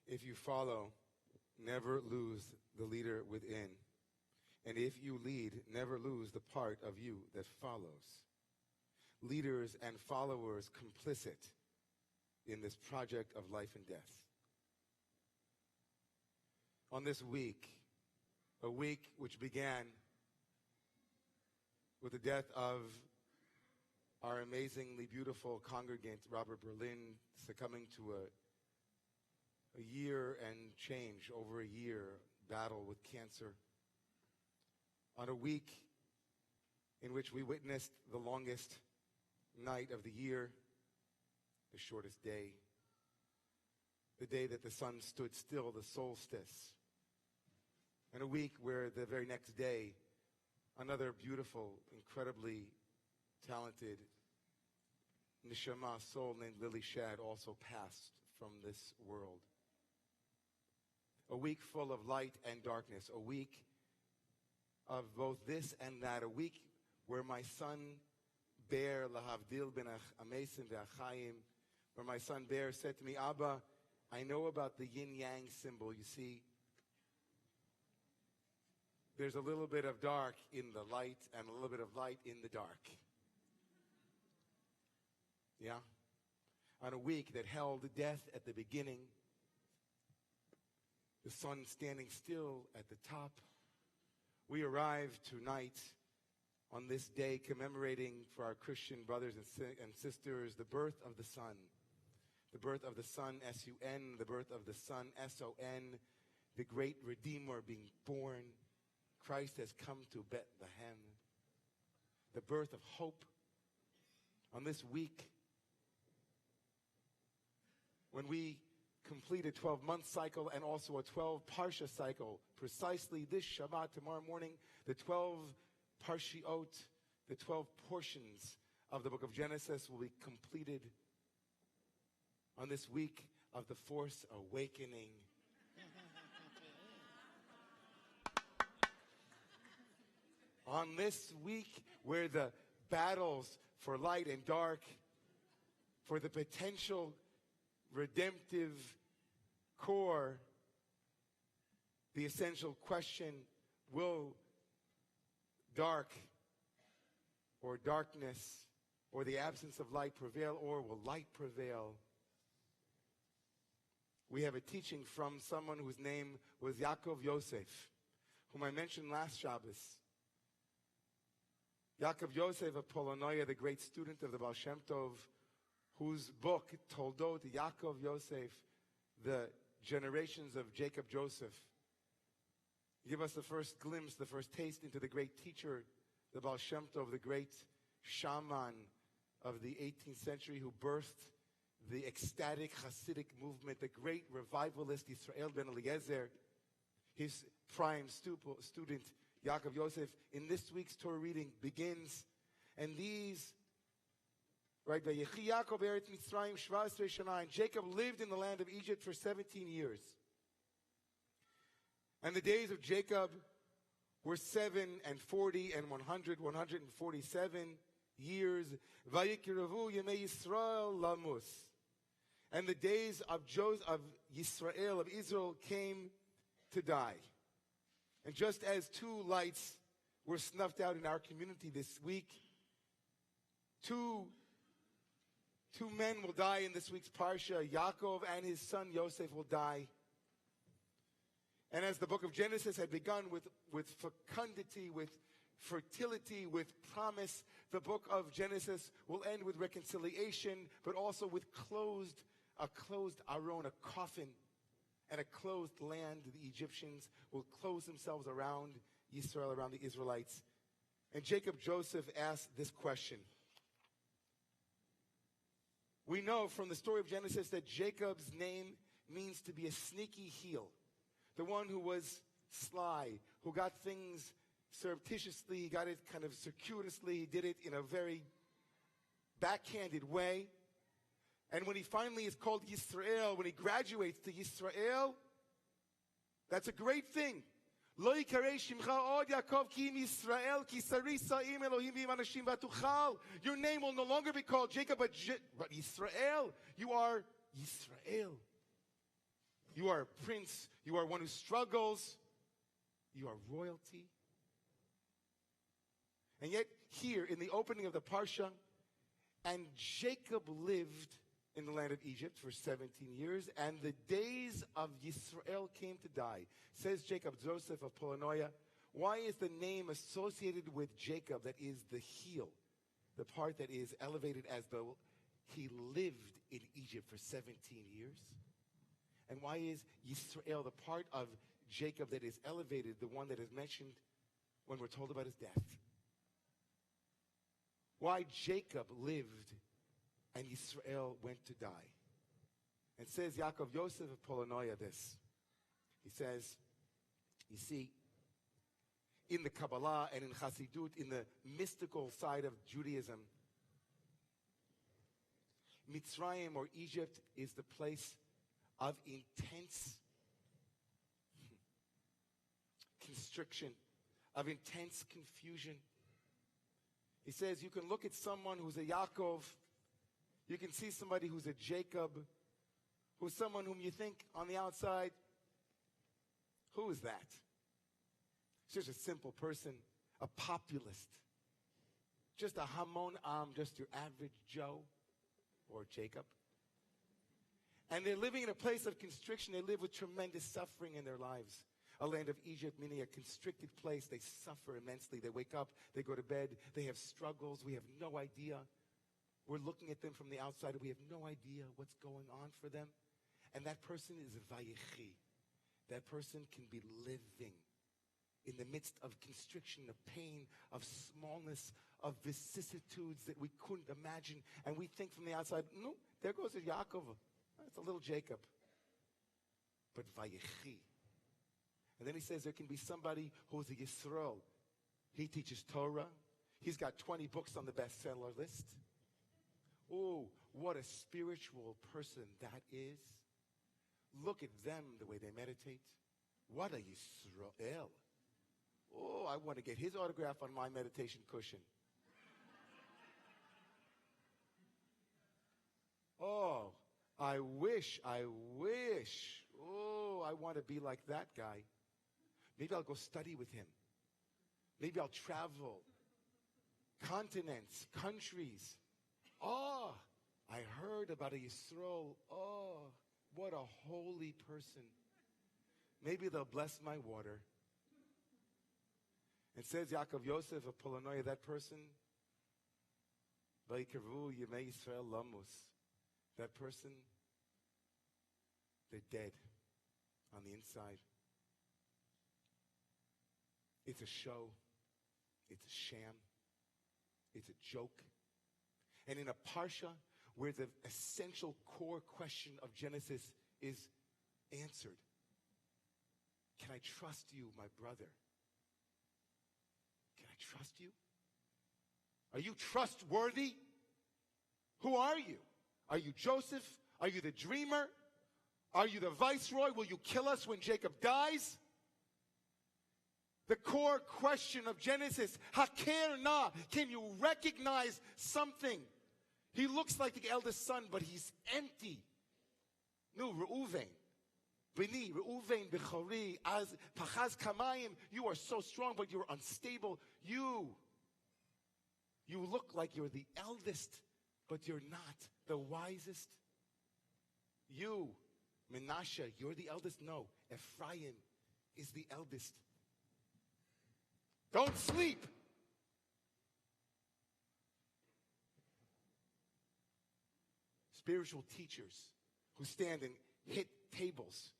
If you follow, never lose the leader within. And if you lead, never lose the part of you that follows. Leaders and followers complicit in this project of life and death. On this week, a week which began with the death of our amazingly beautiful congregant, Robert Berlin, succumbing to a year and change, over a year, battle with cancer. On a week in which we witnessed the longest night of the year, the shortest day, the day that the sun stood still, the solstice. And a week where the very next day, another beautiful, incredibly talented neshama soul named Lily Shad also passed from this world. A week full of light and darkness, a week of both this and that, a week where my son Bear, lahavdil ben amesim ve'achayim, where my son Bear said to me, Abba, I know about the yin-yang symbol. You see, there's a little bit of dark in the light and a little bit of light in the dark. Yeah? On a week that held death at the beginning, the sun standing still at the top, we arrive tonight on this day commemorating for our Christian brothers and sisters the birth of the Son. The birth of the Son, S-U-N, the birth of the Son, S-O-N, the great Redeemer being born. Christ has come to Bethlehem. The birth of hope. On this week, when we complete a 12-month cycle and also a 12 Parsha cycle, precisely this Shabbat, tomorrow morning, the 12 Parshiot, the 12 portions of the book of Genesis will be completed on this week of the Force Awakening. On this week where the battles for light and dark, for the potential redemptive core, the essential question, will dark or darkness or the absence of light prevail, or will light prevail? We have a teaching from someone whose name was Yaakov Yosef, whom I mentioned last Shabbos. Yaakov Yosef of Polonia, the great student of the Baal Shem Tov, whose book, Toldot Yaakov Yosef, the generations of Jacob Joseph, give us the first glimpse, the first taste into the great teacher, the Baal Shem Tov, the great shaman of the 18th century who birthed the ecstatic Hasidic movement, the great revivalist Israel ben Eliezer, his prime student, Yaakov Yosef, in this week's Torah reading begins, and these, right, Jacob lived in the land of Egypt for 17 years. And the days of Jacob were 7 and 40 and 100, 147 years. Vayikiravu Yemei Yisrael Lamus. And the days of Yisrael, of Israel, came to die. And just as 2 lights were snuffed out in our community this week, two men will die in this week's Parsha. Yaakov and his son Yosef will die. And as the book of Genesis had begun with fecundity, with fertility, with promise, the book of Genesis will end with reconciliation, but also with a closed aron, a coffin, and a closed land. The Egyptians will close themselves around Israel, around the Israelites. And Jacob Joseph asked this question. We know from the story of Genesis that Jacob's name means to be a sneaky heel. The one who was sly, who got things surreptitiously, he got it kind of circuitously, he did it in a very backhanded way. And when he finally is called Yisrael, when he graduates to Yisrael, that's a great thing. Lo yikarei shimcha od Yaakov ki im Yisrael ki sarisa im Elohim v'im anashim v'tuchal. Your name will no longer be called Jacob, but Yisrael. You are Yisrael. You are a prince. You are one who struggles. You are royalty. And yet, here in the opening of the Parsha, and Jacob lived in the land of Egypt for 17 years, and the days of Yisrael came to die. Says Jacob, Joseph of Polanoia, why is the name associated with Jacob, that is the heel, the part that is elevated as though he lived in Egypt for 17 years? And why is Yisrael the part of Jacob that is elevated, the one that is mentioned when we're told about his death? Why Jacob lived and Yisrael went to die? And says Yaakov Yosef of Polanoia this. He says, you see, in the Kabbalah and in Chassidut, in the mystical side of Judaism, Mitzrayim or Egypt is the place of intense constriction, of intense confusion. He says you can look at someone who's a Yaakov, you can see somebody who's a Jacob, who's someone whom you think on the outside, who is that? He's just a simple person, a populist, just a Hamon Am, just your average Joe or Jacob. And they're living in a place of constriction. They live with tremendous suffering in their lives. A land of Egypt, meaning a constricted place. They suffer immensely. They wake up, they go to bed, they have struggles. We have no idea. We're looking at them from the outside, and we have no idea what's going on for them. And that person is a vayechi. That person can be living in the midst of constriction, of pain, of smallness, of vicissitudes that we couldn't imagine. And we think from the outside, no, there goes a Yaakov. That's a little Jacob. But vayechi. And then he says there can be somebody who's a Yisrael. He teaches Torah. He's got 20 books on the bestseller list. Oh, what a spiritual person that is. Look at them, the way they meditate. What a Yisrael. Oh, I want to get his autograph on my meditation cushion. Oh, I wish. Oh, I want to be like that guy. Maybe I'll go study with him. Maybe I'll travel. Continents, countries. Oh, I heard about a Yisrael. Oh, what a holy person. Maybe they'll bless my water. It says Yaakov Yosef of Polanoia, that person, Vayikavu Yemei Yisrael Lamus. That person, they're dead on the inside. It's a show. It's a sham. It's a joke. And in a parsha where the essential core question of Genesis is answered. Can I trust you, my brother? Can I trust you? Are you trustworthy? Who are you? Are you Joseph? Are you the dreamer? Are you the viceroy? Will you kill us when Jacob dies? The core question of Genesis, Haker na, can you recognize something? He looks like the eldest son, but he's empty. No, Reuven. Bini, Reuven, Bechori, Az, Pachaz Kamayim, you are so strong, but you're unstable. You look like you're the eldest, but you're not the wisest. You, Menashe, you're the eldest. No, Ephraim is the eldest. Don't sleep. Spiritual teachers who stand and hit tables.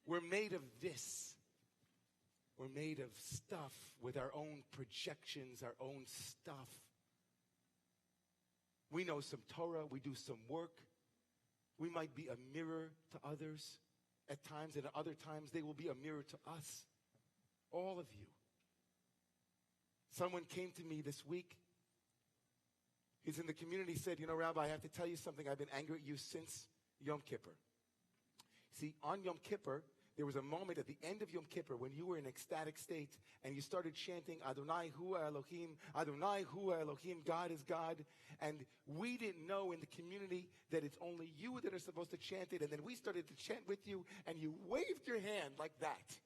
We're made of this. We're made of stuff with our own projections, our own stuff. We know some Torah, we do some work. We might be a mirror to others at times, and at other times they will be a mirror to us. All of you. Someone came to me this week. He's in the community, said, you know, Rabbi, I have to tell you something. I've been angry at you since Yom Kippur. See, on Yom Kippur, there was a moment at the end of Yom Kippur when you were in ecstatic state and you started chanting, Adonai Hu Elohim, Adonai Hu Elohim, God is God. And we didn't know in the community that it's only you that are supposed to chant it. And then we started to chant with you, and you waved your hand like that.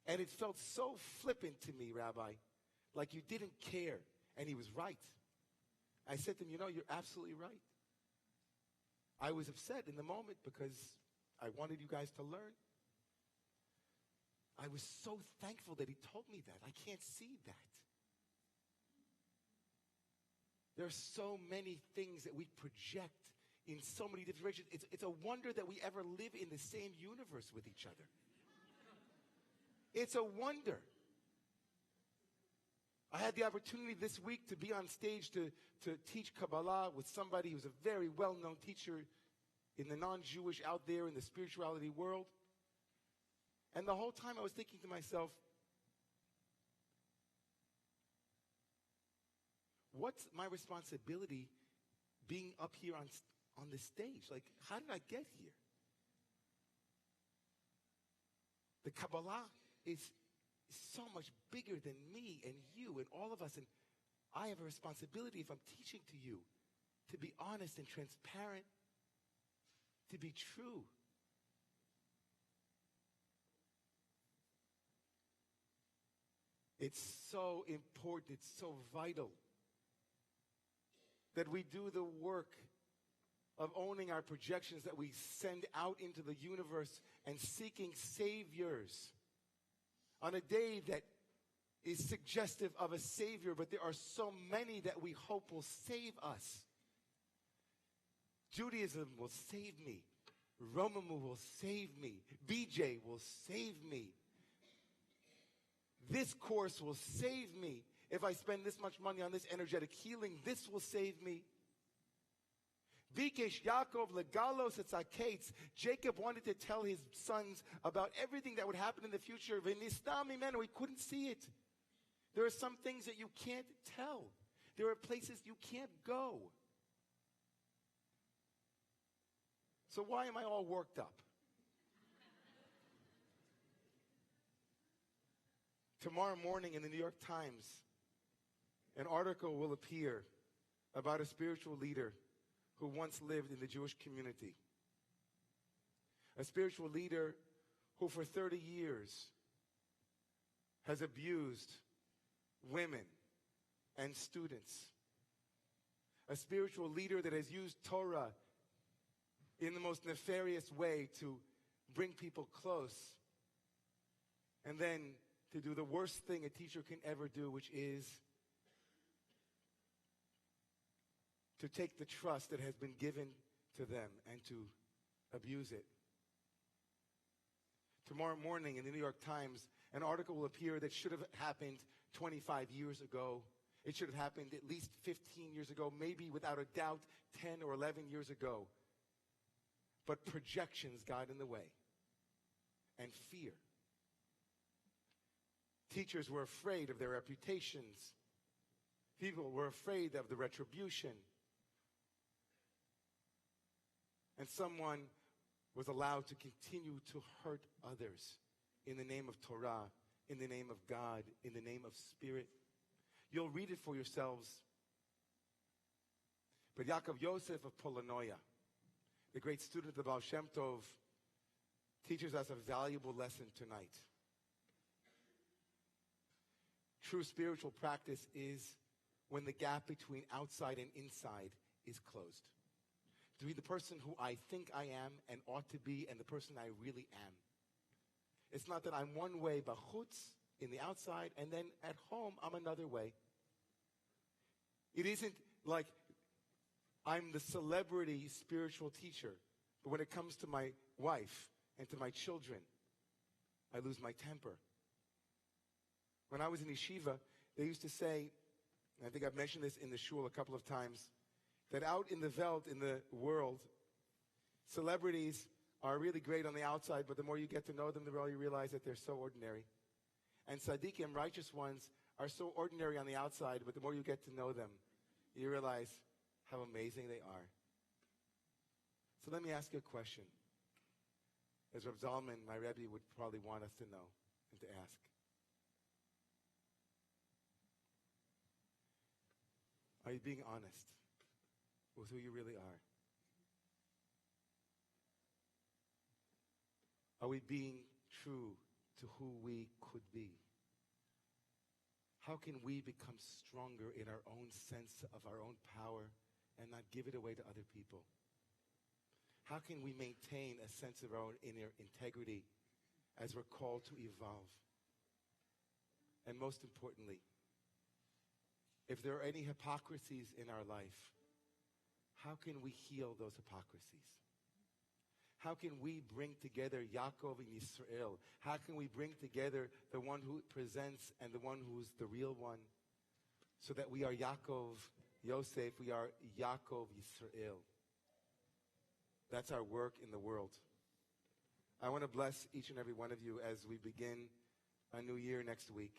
And it felt so flippant to me, Rabbi, like you didn't care. And he was right. I said to him, you're absolutely right. I was upset in the moment because I wanted you guys to learn. I was so thankful that he told me that. I can't see that. There are so many things that we project in so many different directions. It's a wonder that we ever live in the same universe with each other. It's a wonder. I had the opportunity this week to be on stage to teach Kabbalah with somebody who's a very well-known teacher in the non-Jewish out there in the spirituality world. And the whole time I was thinking to myself, what's my responsibility being up here on this stage? Like, how did I get here? The Kabbalah is so much bigger than me and you and all of us. And I have a responsibility, if I'm teaching to you, to be honest and transparent, to be true. It's so important, it's so vital that we do the work of owning our projections that we send out into the universe and seeking saviors on a day that is suggestive of a savior, but there are so many that we hope will save us. Judaism will save me. Romemu will save me. BJ will save me. This course will save me. If I spend this much money on this energetic healing, this will save me. Vikesh Yaakov legalos etzaketz. Jacob wanted to tell his sons about everything that would happen in the future. V'nistam mimenu, he couldn't see it. There are some things that you can't tell. There are places you can't go. So why am I all worked up? Tomorrow morning in the New York Times, an article will appear about a spiritual leader who once lived in the Jewish community. A spiritual leader who for 30 years has abused women and students. A spiritual leader that has used Torah in the most nefarious way to bring people close. And then to do the worst thing a teacher can ever do, which is to take the trust that has been given to them and to abuse it. Tomorrow morning in the New York Times, an article will appear that should have happened 25 years ago. It should have happened at least 15 years ago, maybe without a doubt 10 or 11 years ago. But projections got in the way, and fear. Teachers were afraid of their reputations. People were afraid of the retribution. And someone was allowed to continue to hurt others in the name of Torah, in the name of God, in the name of Spirit. You'll read it for yourselves. But Yaakov Yosef of Polonoia, the great student of the Baal Shem Tov, teaches us a valuable lesson tonight. True spiritual practice is when the gap between outside and inside is closed. To be the person who I think I am and ought to be and the person I really am. It's not that I'm one way, bachutz, in the outside, and then at home I'm another way. It isn't like I'm the celebrity spiritual teacher, but when it comes to my wife and to my children, I lose my temper. When I was in yeshiva, they used to say, and I think I've mentioned this in the shul a couple of times, that out in the Welt, in the world, celebrities are really great on the outside, but the more you get to know them, the more you realize that they're so ordinary. And tzaddikim, righteous ones, are so ordinary on the outside, but the more you get to know them, you realize how amazing they are. So let me ask you a question. as Reb Zalman, my Rebbe, would probably want us to know and to ask. Are you being honest with who you really are? Are we being true to who we could be? How can we become stronger in our own sense of our own power and not give it away to other people? How can we maintain a sense of our own inner integrity as we're called to evolve? And most importantly, if there are any hypocrisies in our life, how can we heal those hypocrisies? How can we bring together Yaakov and Yisrael? How can we bring together the one who presents and the one who's the real one, so that we are Yaakov Yosef, we are Yaakov Yisrael? That's our work in the world. I want to bless each and every one of you as we begin a new year next week.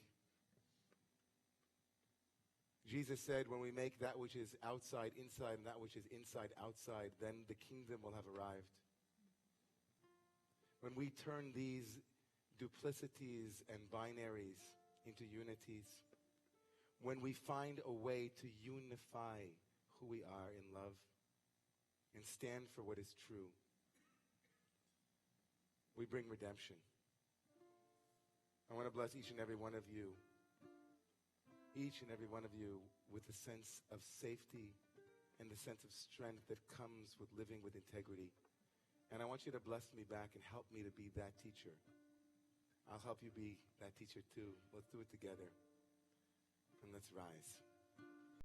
Jesus said, when we make that which is outside inside and that which is inside outside, then the kingdom will have arrived. When we turn these duplicities and binaries into unities, when we find a way to unify who we are in love and stand for what is true, we bring redemption. I want to bless each and every one of you, with a sense of safety and the sense of strength that comes with living with integrity. And I want you to bless me back and help me to be that teacher. I'll help you be that teacher too. Let's do it together. And let's rise.